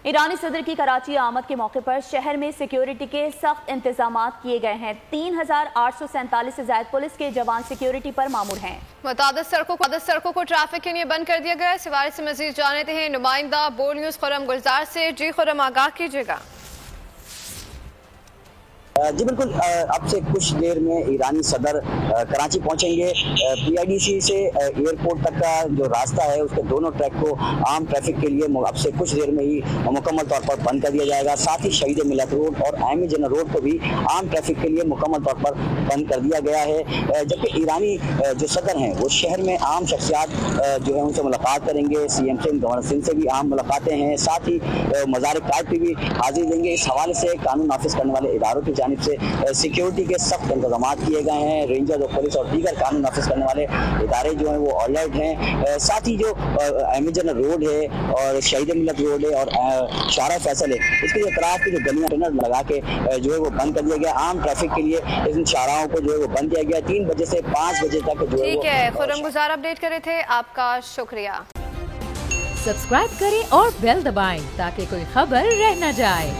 ایرانی صدر کی کراچی آمد کے موقع پر شہر میں سیکیورٹی کے سخت انتظامات کیے گئے ہیں۔ 3847 سے زائد پولیس کے جوان سیکیورٹی پر مامور ہیں۔ متعدد سڑکوں کو ٹریفک کے لیے بند کر دیا گیا ہے۔ اس حوالے سے مزید جانتے ہیں نمائندہ بول نیوز خرم گلزار سے۔ جی خرم، آگاہ کیجیے گا۔ جی بالکل، اب سے کچھ دیر میں ایرانی صدر کراچی پہنچیں گے۔ پی آئی ڈی سی سے ایئرپورٹ تک کا جو راستہ ہے اس کے دونوں ٹریک کو عام ٹریفک کے لیے اب سے کچھ دیر میں ہی مکمل طور پر بند کر دیا جائے گا۔ ساتھ ہی شہید ملت روڈ اور احمد جنرل روڈ کو بھی عام ٹریفک کے لیے مکمل طور پر بند کر دیا گیا ہے، جبکہ ایرانی جو صدر ہیں وہ شہر میں عام شخصیات جو ہیں ان سے ملاقات کریں گے۔ C M Sindh, governor Sindh سے بھی عام ملاقاتیں ہیں، ساتھ ہی مزار قائد پہ بھی حاضری دیں گے۔ اس حوالے سے قانون نافذ کرنے والے اداروں کی جانب سے سیکیورٹی کے سخت انتظامات کیے گئے ہیں۔ رینجر اور پولیس اور دیگر قانون نافذ کرنے والے ادارے جو ہیں وہ الرٹ ہیں۔ ساتھ ہی جو احمد جنرل روڈ ہے اور شہید ملت روڈ ہے اور شارع فیصل ہے، اس کے اطراف کی جو گلیاں ٹنر لگا کے جو ہے وہ بند کر دیا گیا۔ عام ٹریفک کے لیے ان شاہراہوں کو جو ہے وہ بند کیا گیا۔ 3 بجے سے 5 بجے تک جو ہے ٹھیک ہے، خرم گلزار اپڈیٹ کر رہے تھے، آپ کا شکریہ۔ سبسکرائب کریں اور بیل دبائیں تاکہ کوئی خبر رہ نہ جائے۔